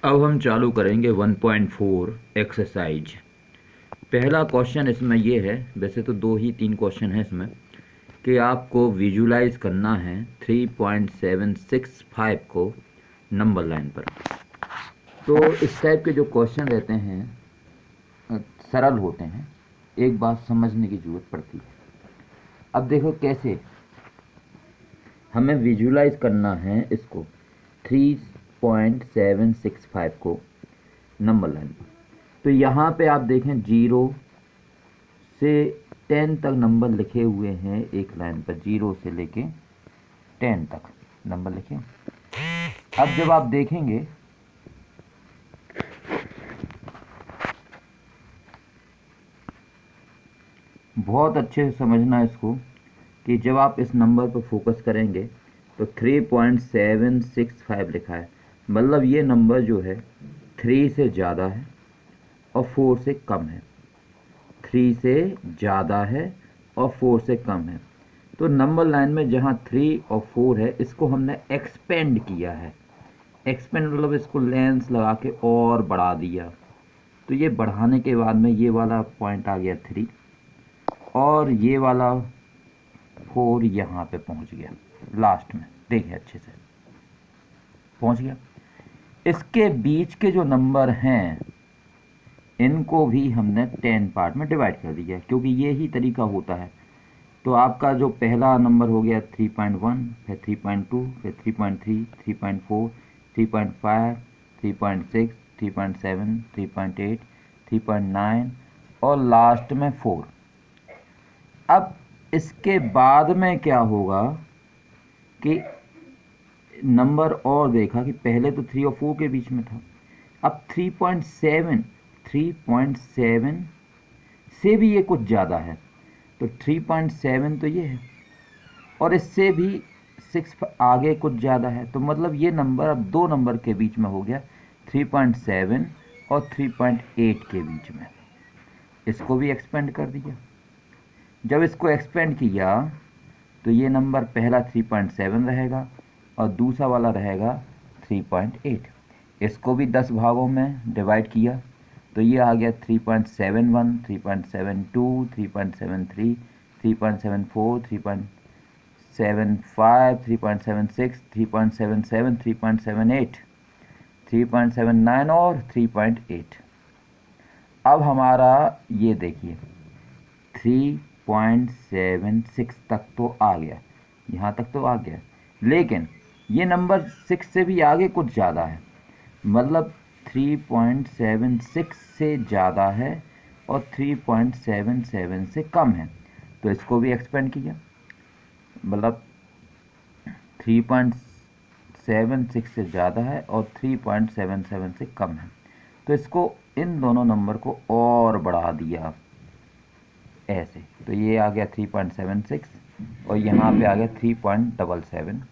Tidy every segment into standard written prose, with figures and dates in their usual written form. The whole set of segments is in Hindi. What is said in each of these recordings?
अब हम चालू करेंगे 1.4 एक्सरसाइज। पहला क्वेश्चन इसमें ये है, वैसे तो 2 ही 3 क्वेश्चन है इसमें, कि आपको विजुलाइज करना है 3.765 को नंबर लाइन पर। तो इस टाइप के जो क्वेश्चन रहते हैं सरल होते हैं, एक बात समझने की ज़रूरत पड़ती है। अब देखो कैसे हमें विजुलाइज करना है इसको 3.765 को नंबर लाइन पर। तो यहाँ पे आप देखें 0 से 10 तक नंबर लिखे हुए हैं एक लाइन पर, 0 से लेके 10 तक नंबर लिखे। अब जब आप देखेंगे बहुत अच्छे से समझना इसको कि जब आप इस नंबर पर फोकस करेंगे तो 3.765 लिखा है, मतलब ये नंबर जो है 3 से ज़्यादा है और 4 से कम है। 3 से ज़्यादा है और 4 से कम है। तो नंबर लाइन में जहाँ 3 और 4 है इसको हमने एक्सपेंड किया है। एक्सपेंड मतलब इसको लेंस लगा के और बढ़ा दिया। तो ये बढ़ाने के बाद में ये वाला पॉइंट आ गया 3 और ये वाला 4 यहाँ पे पहुँच गया लास्ट में। देखिए अच्छे से पहुँच गया। इसके बीच के जो नंबर हैं इनको भी हमने 10 पार्ट में डिवाइड कर दिया, क्योंकि ये ही तरीका होता है। तो आपका जो पहला नंबर हो गया 3.1, फिर 3.2, फिर 3.3, 3.4, 3.5, 3.6, 3.7, 3.8, 3.9 और लास्ट में 4। अब इसके बाद में क्या होगा कि नंबर और देखा कि पहले तो 3 और 4 के बीच में था, अब 3.7 से भी ये कुछ ज़्यादा है। तो 3.7 तो ये है और इससे भी 6 आगे कुछ ज़्यादा है। तो मतलब ये नंबर अब 2 नंबर के बीच में हो गया, 3.7 और 3.8 के बीच में। इसको भी एक्सपेंड कर दिया। जब इसको एक्सपेंड किया तो ये नंबर पहला 3.7 रहेगा और दूसरा वाला रहेगा 3.8। इसको भी 10 भागों में डिवाइड किया तो ये आ गया 3.71, 3.72, 3.73, 3.74, 3.75, 3.76, 3.77, 3.78, 3.79 और 3.8। अब हमारा ये देखिए 3.76 तक तो आ गया, यहाँ तक तो आ गया, लेकिन ये नंबर 6 से भी आगे कुछ ज़्यादा है, मतलब 3.76 से ज़्यादा है और 3.77 से कम है। तो इसको भी एक्सपेंड किया, मतलब 3.76 से ज़्यादा है और 3.77 से कम है। तो इसको इन दोनों नंबर को और बढ़ा दिया ऐसे। तो ये आ गया 3.76 और यहाँ पे आ गया 3.77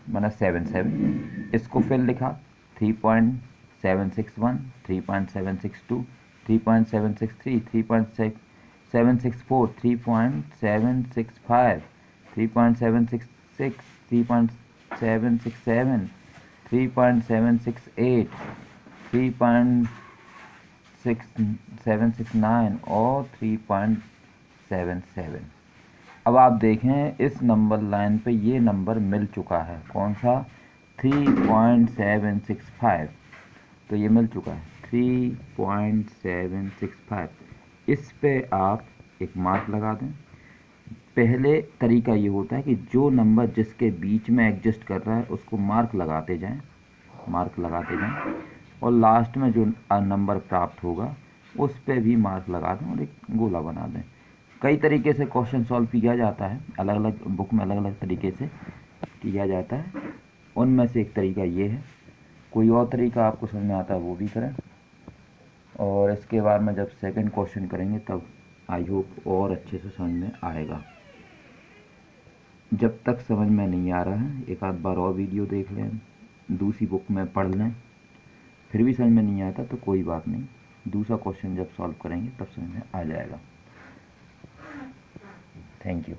मतलब 77। इसको फिर लिखा 3.761, 3.762, 3.763, 3.764, 3.765, 3.766, 3.767, 3.768, 3.769 और 3.77। अब आप देखें इस नंबर लाइन पे ये नंबर मिल चुका है, कौन सा, 3.765। तो ये मिल चुका है 3.765। इस पे आप एक मार्क लगा दें। पहले तरीका ये होता है कि जो नंबर जिसके बीच में एग्जिस्ट कर रहा है उसको मार्क लगाते जाएं और लास्ट में जो नंबर प्राप्त होगा उस पे भी मार्क लगा दें और एक गोला बना दें। कई तरीके से क्वेश्चन सॉल्व किया जाता है, अलग अलग बुक में अलग अलग तरीके से किया जाता है। उनमें से एक तरीका ये है। कोई और तरीका आपको समझ में आता है वो भी करें, और इसके बाद में जब सेकंड क्वेश्चन करेंगे तब आई होप और अच्छे से समझ में आएगा। जब तक समझ में नहीं आ रहा है एक आध बार और वीडियो देख लें, दूसरी बुक में पढ़ लें, फिर भी समझ में नहीं आता तो कोई बात नहीं, दूसरा क्वेश्चन जब सॉल्व करेंगे तब समझ में आ जाएगा। Thank you.